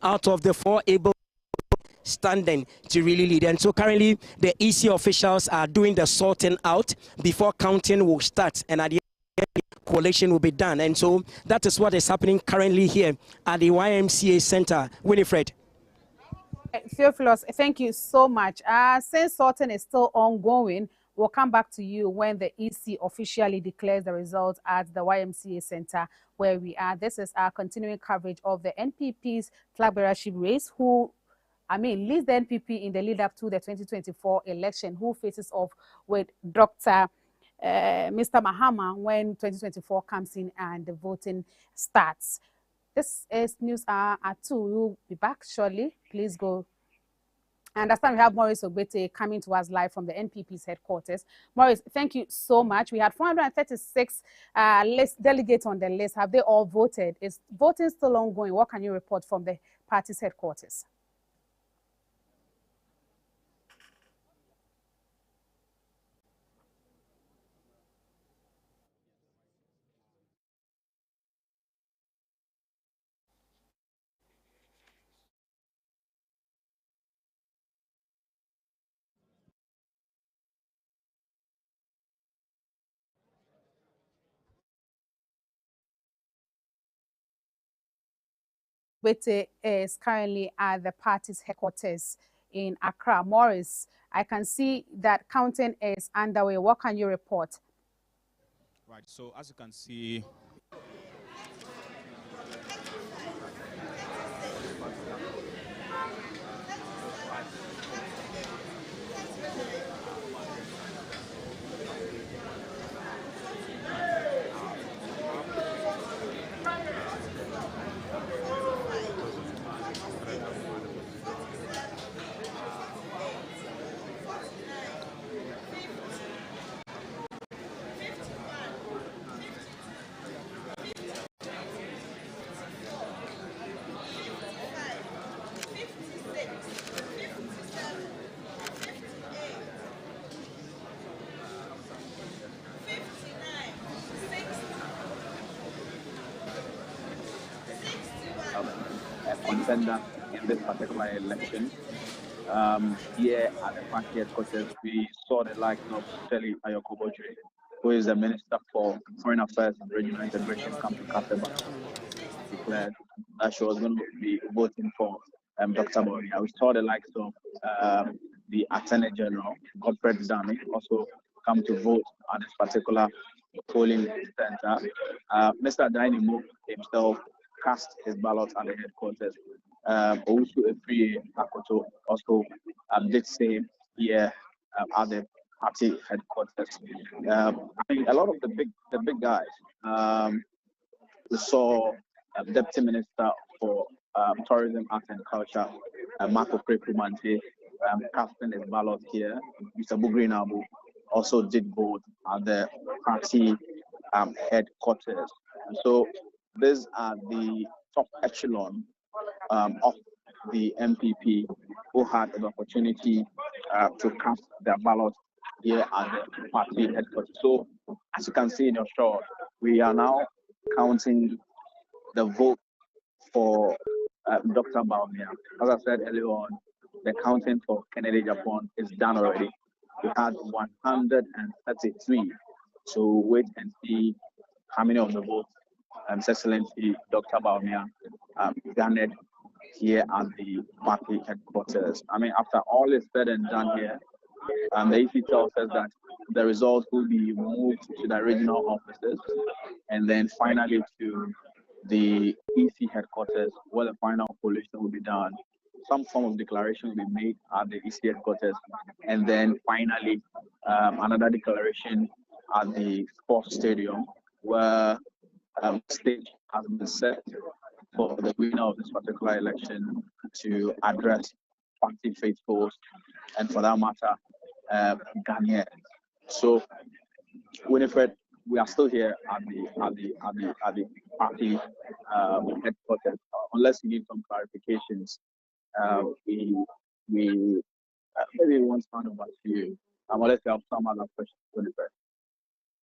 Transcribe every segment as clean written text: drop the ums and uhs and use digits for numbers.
out of the 4 able standing to really lead. And so currently the EC officials are doing the sorting out before counting will start, and at the end, collation will be done. And so that is what is happening currently here at the YMCA Center. Winifred. Theophilus, thank you so much. Since sorting is still ongoing, we'll come back to you when the EC officially declares the results at the YMCA Center where we are. This is our continuing coverage of the NPP's flag bearership race, leads the NPP in the lead up to the 2024 election, who faces off with Dr. Mr. Mahama when 2024 comes in and the voting starts. This is News Hour at 2. We'll be back shortly. Please go. I understand we have Maurice Ogbete coming to us live from the NPP's headquarters. Maurice, thank you so much. We had 436 delegates on the list. Have they all voted? Is voting still ongoing? What can you report from the party's headquarters? Ogbete is currently at the party's headquarters in Accra. Morris, I can see that counting is underway. What can you report? Right, so as you can see, contender in this particular election. Here at the party headquarters, we saw the likes of Shelley Ayokobotre, who is the Minister for Foreign Affairs and Regional Integration, come to Kaseba, declared that she was going to be voting for Dr. Bawumia. We saw the likes of the Attorney General, Godfred Dami, also come to vote at this particular polling center. Mr. Dainimo himself cast his ballot at the headquarters. Also, Efri Akoto also did same here at the party headquarters. I think a lot of the big guys. We saw Deputy Minister for Tourism, Arts and Culture, Marco Prekumante, casting his ballot here. Mr. Bugrinabu also did vote at the party headquarters. So these are the top echelon of the MPP who had the opportunity to cast their ballot here at the party headquarters. So as you can see in your shot, we are now counting the vote for Dr. Bawumia. As I said earlier on, the counting for Kennedy Japan is done already. We had 133. So wait and see how many of the votes His Excellency Dr. Bawumia garnered here at the party headquarters. I mean, after all is said and done here, the EC tells us that the results will be moved to the regional offices and then finally to the EC headquarters where the final collation will be done. Some form of declaration will be made at the EC headquarters, and then finally another declaration at the sports stadium where stage has been set for the winner of this particular election to address party faithfuls and, for that matter, Ghanaians. So, Winifred, we are still here at the party headquarters. Unless you give some clarifications, we maybe we want to hand over to you. Unless you have some other questions, Winifred.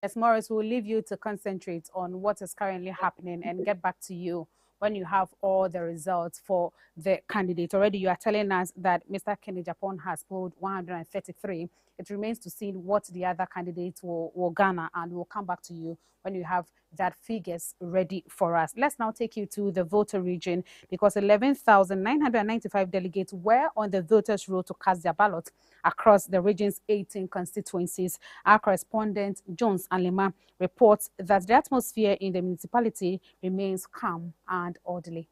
Yes, Morris, we'll leave you to concentrate on what is currently happening and get back to you when you have all the results for the candidate. Already you are telling us that Mr. Kenny Japan has polled 133. It remains to see what the other candidates will garner, and we'll come back to you when you have that figures ready for us. Let's now take you to the voter region, because 11,995 delegates were on the voters' roll to cast their ballot across the region's 18 constituencies. Our correspondent Jones Alema reports that the atmosphere in the municipality remains calm and orderly.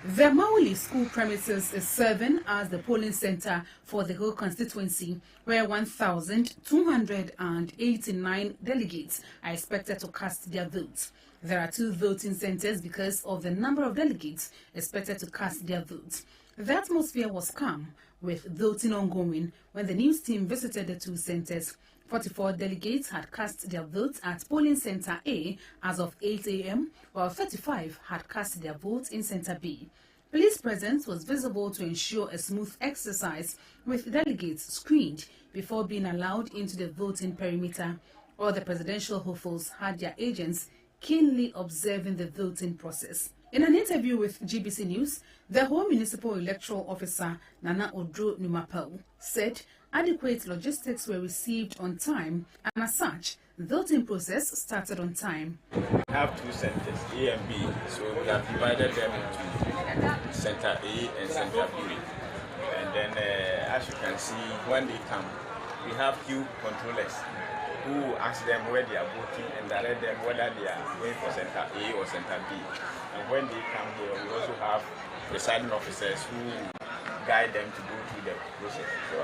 The Mauli school premises is serving as the polling center for the whole constituency, where 1,289 delegates are expected to cast their votes. There are 2 voting centers because of the number of delegates expected to cast their votes. The atmosphere was calm, with voting ongoing when the news team visited the 2 centers. 44 delegates had cast their votes at polling center A as of 8 a.m., while 35 had cast their votes in center B. Police presence was visible to ensure a smooth exercise, with delegates screened before being allowed into the voting perimeter. All the presidential hopefuls had their agents keenly observing the voting process. In an interview with GBC News, the Home Municipal Electoral Officer Nana Odro Numapel said adequate logistics were received on time, and as such, the voting process started on time. We have 2 centers, A and B, so we have divided them into center A and center B. And then, as you can see, when they come, we have queue controllers who ask them where they are voting and direct them whether they are going for center A or center B. And when they come here, we also have presiding officers who guide them to go through the process. So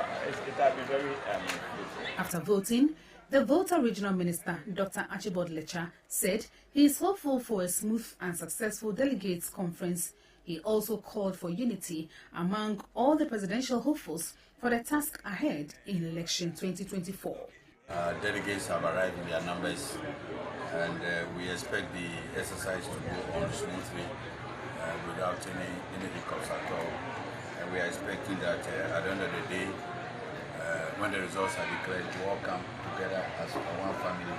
it has been very fruitful. After voting, the Volta Regional Minister, Dr. Archibald Lecha, said he is hopeful for a smooth and successful delegates conference. He also called for unity among all the presidential hopefuls for the task ahead in election 2024. Delegates have arrived in their numbers, and we expect the exercise to go on smoothly without any hiccups at all. And we are expecting that at the end of the day, when the results are declared, we all come together as one family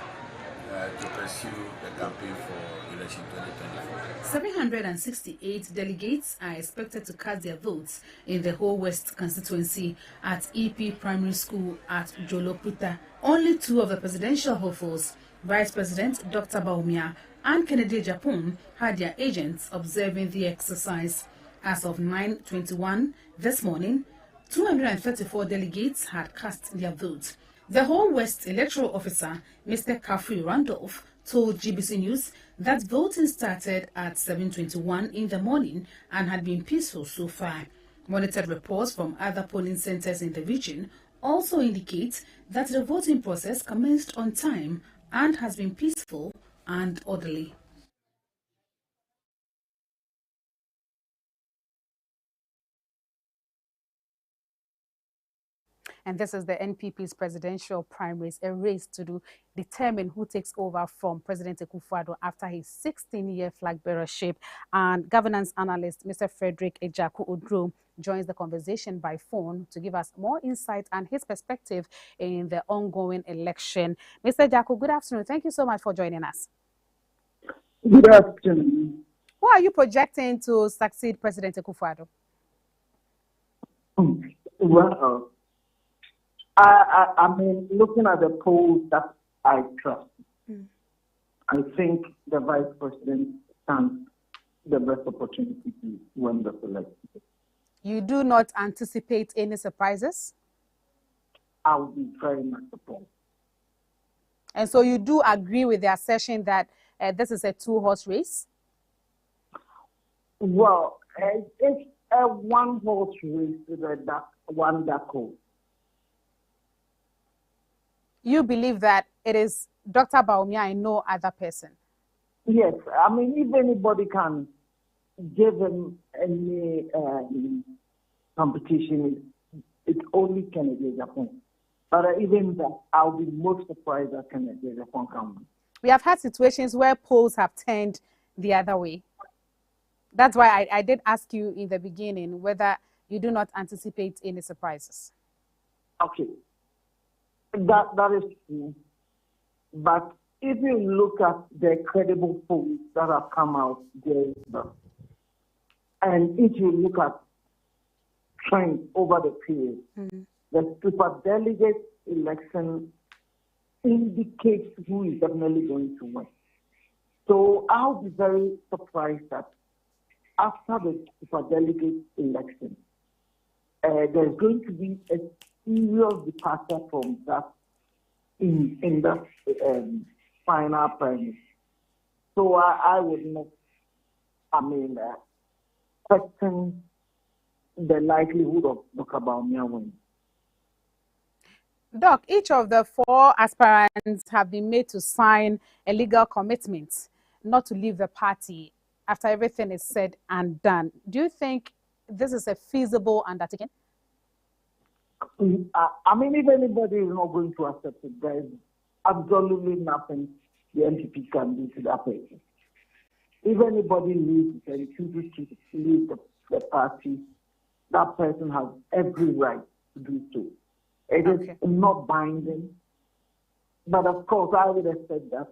to pursue the campaign for election 2024. 768 delegates are expected to cast their votes in the whole West constituency at EP Primary School at Joloputa. Only 2 of the presidential hopefuls, Vice President Dr. Baumia and Kennedy Japan, had their agents observing the exercise. As of 9:21 this morning, 234 delegates had cast their votes. The whole West Electoral Officer, Mr. Kafri Randolph, told GBC News that voting started at 7:21 in the morning and had been peaceful so far. Monitored reports from other polling centers in the region also indicate that the voting process commenced on time and has been peaceful and orderly. And this is the NPP's presidential primaries, a race to determine who takes over from President Akufo-Addo after his 16-year flag bearership. And governance analyst Mr. Frederick Ejaku Odro joins the conversation by phone to give us more insight and his perspective in the ongoing election. Mr. Ejaku, good afternoon. Thank you so much for joining us. Good afternoon. Who are you projecting to succeed President Akufo-Addo? Well, I mean, looking at the polls that I trust, I think the Vice President stands the best opportunity to win the election. You do not anticipate any surprises? I would be very much surprised. And so you do agree with the assertion that this is a 2-horse race? Well, it's a 1-horse race with one dark horse. You believe that it is Dr. Baumia and no other person? Yes, I mean, if anybody can give him any competition, it's only Kennedy Japan. But even that, I'll be most surprised that Kennedy Japan can win. We have had situations where polls have turned the other way. That's why I did ask you in the beginning whether you do not anticipate any surprises. Okay. That is true. But if you look at the credible polls that have come out there, and if you look at trends over the period, the super delegate election indicates who is definitely going to win. So I'll be very surprised that after the super delegate election, there's going to be a serious departure from that in that final premise. So I would not, question the likelihood of Dr. Baumia winning. Doc, each of the 4 aspirants have been made to sign a legal commitment not to leave the party after everything is said and done. Do you think this is a feasible undertaking? If anybody is not going to accept it, there is absolutely nothing the NPP can do to that person. If anybody leaves and chooses to leave the party, that person has every right to do so. It is not binding. But of course, I would expect that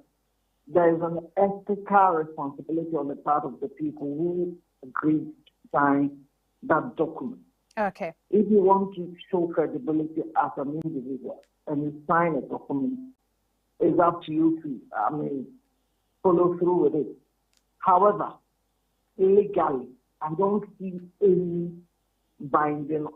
there is an ethical responsibility on the part of the people who agreed to sign that document. Okay. If you want to show credibility as an individual and you sign a document, it's up to you to, follow through with it. However, legally, I don't see any binding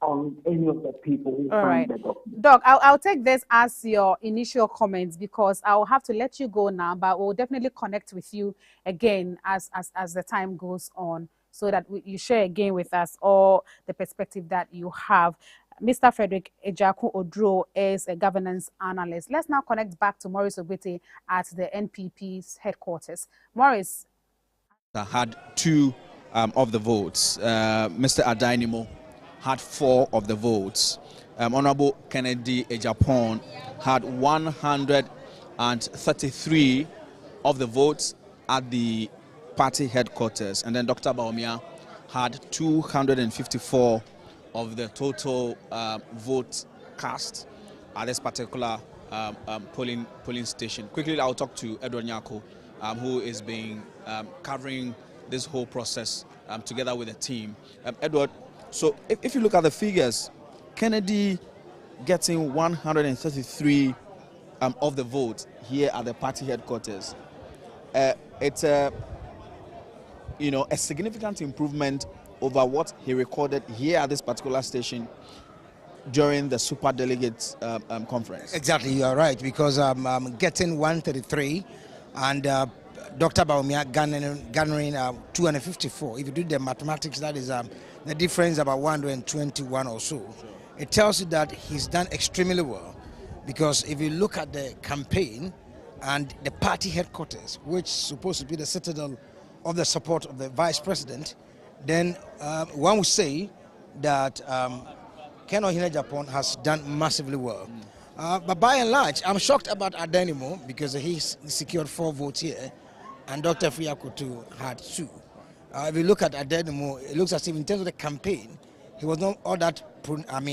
on any of the people who signed the document. Doc, I'll take this as your initial comments because I'll have to let you go now, but we'll definitely connect with you again as the time goes on so that you share again with us all the perspective that you have. Mr. Frederick Ejaku Odro is a governance analyst. Let's now connect back to Maurice Ogbete at the NPP's headquarters. Maurice. Had 2 of the votes. Mr. Adainimo had 4 of the votes. Honorable Kennedy Ejapon had 133 of the votes at the party headquarters. And then Dr. Baumia had 254 of the total votes cast at this particular polling station. Quickly, I'll talk to Edward Nyako, who is covering this whole process together with the team. Edward, so if you look at the figures, Kennedy getting 133 of the votes here at the party headquarters. It's a significant improvement over what he recorded here at this particular station during the super delegates conference. Exactly, you are right, because I'm getting 133 and Dr. Baumia garnering 254. If you do the mathematics, that is the difference about 121 or so. It tells you that he's done extremely well, because if you look at the campaign and the party headquarters, which is supposed to be the citadel of the support of the vice president, then one would say that Ken Ohene-Agyapong has done massively well. But by and large, I'm shocked about Adenimo because he secured 4 votes here, and Dr. Friakutu had 2. If you look at Adenimo, it looks as if in terms of the campaign, he was not all that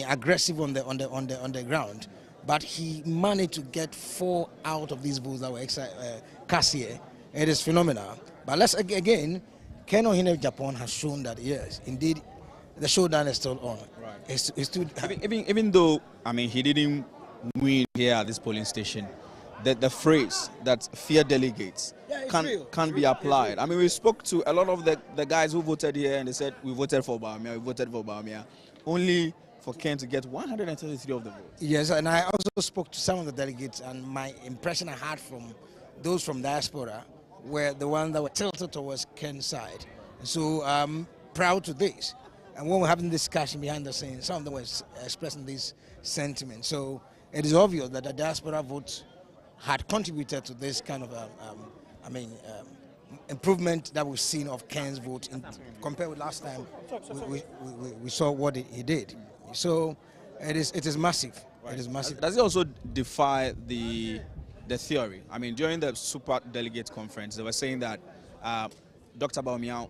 aggressive on the ground, but he managed to get 4 out of these votes that were cast here. It is phenomenal. But let's again, Ken Ohene-Agyapong has shown that yes, indeed, the showdown is still on. Right. Even though he didn't win here at this polling station, the phrase that fear delegates can be applied. We spoke to a lot of the guys who voted here, and they said we voted for Baumia, only for Ken to get 133 of the votes. Yes, and I also spoke to some of the delegates, and my impression I had from those from diaspora were the ones that were tilted towards Ken's side. So I'm proud to this. And when we're having this discussion behind the scenes, some of them were expressing this sentiment. So it is obvious that the diaspora votes had contributed to this kind of improvement that we've seen of Ken's vote compared with last time we saw what he did. So it is massive. Right. It is massive. Does it also defy the theory? During the super delegate conference, they were saying that Dr. Baumia,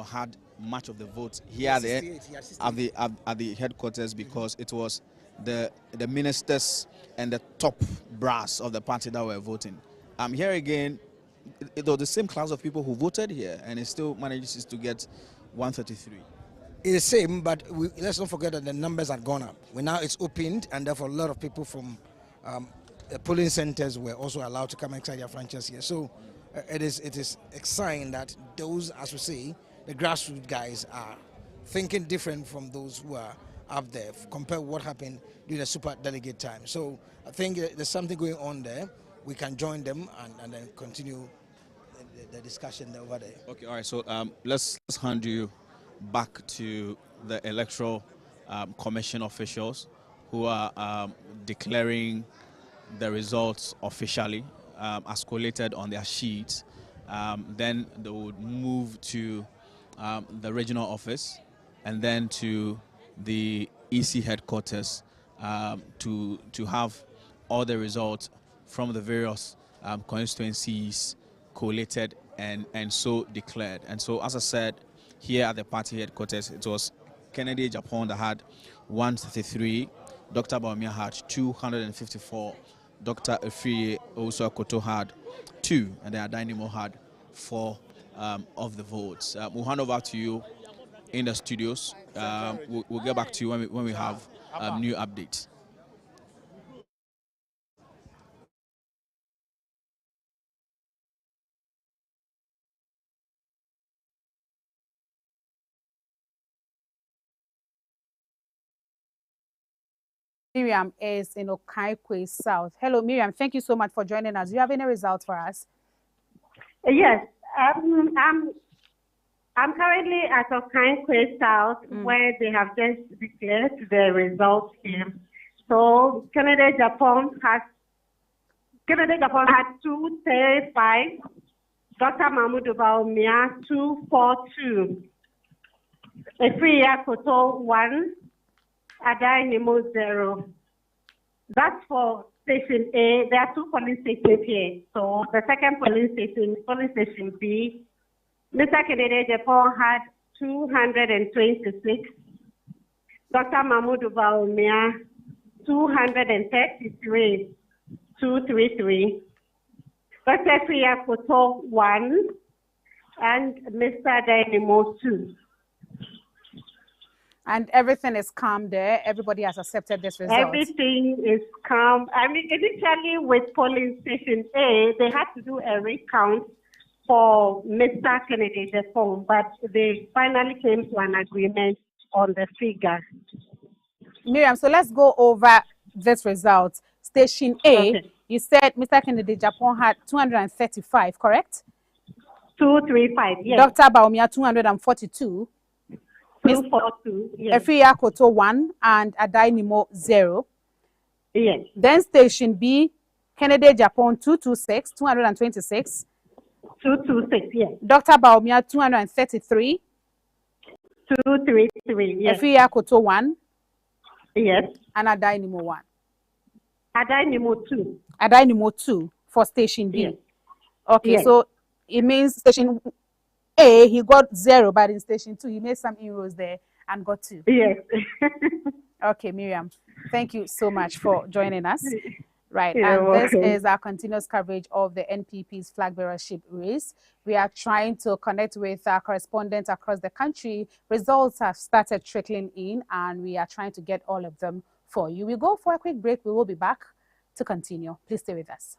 had much of the votes here at the headquarters because it was the ministers and the top brass of the party that were voting. Here again, it was the same class of people who voted here, and it still manages to get 133. It's the same, but let's not forget that the numbers have gone up. Now it's opened, and therefore a lot of people from the polling centers were also allowed to come inside their franchise here. So it is a sign that those, as we say, the grassroots guys are thinking different from those who are up there compared to what happened during the super delegate time. So I think there's something going on there. We can join them and then continue the discussion over there. Okay, all right. So let's hand you back to the Electoral Commission officials who are declaring the results officially as collated on their sheets. Then they would move to the regional office and then to the EC headquarters to have all the results from the various constituencies collated and so declared. And so, as I said, here at the party headquarters, it was Kennedy Japan that had 133, Dr. Bawumia had 254, Dr. Efriye also Koto had 2, and then Adainimo had 4 of the votes. We'll hand over to you in the studios. We'll get back to you when we have new updates. Miriam is in Okaikwe South. Hello, Miriam. Thank you so much for joining us. Do you have any results for us? Yes. I'm currently at Okaikwe South, where they have just declared the results here. So Kennedy Japan had 235, Dr. Mahmoud Bawumia 242, Efriye Koto 1, Adainimo 0. That's for Station A. There are 2 polling stations here. So the second polling station B, Mr. Kennedy Japan had 226, Dr. Mahmoud Bawumia 233, 233, Dr. Efriye Koto 1, and Mr. Adainimo 2. And everything is calm there. Everybody has accepted this result. Everything is calm. I mean, initially with polling station A, they had to do a recount for Mr. Kennedy Japan, but they finally came to an agreement on the figure. Miriam, so let's go over this result. Station A, okay. You said Mr. Kennedy Japan had 235, correct? 235, yes. Dr. Bawumia 242. 242, yes. Efriye Koto 1 and Adainimo 0. Yes. Then Station B, Kennedy Japan 226, 226. 226, yes. Dr. Bawumia 233. 233, yes. Efriye Koto 1. Yes. And Adainimo 1. Adainimo 2. Adainimo 2 for Station B. Yes. Okay, yes. So it means Station A, he got 0, but in Station 2, he made some inroads there and got 2. Yes. Okay, Miriam, thank you so much for joining us. Right, You're and welcome. This is our continuous coverage of the NPP's flag bearership race. We are trying to connect with our correspondents across the country. Results have started trickling in, and we are trying to get all of them for you. We go for a quick break. We will be back to continue. Please stay with us.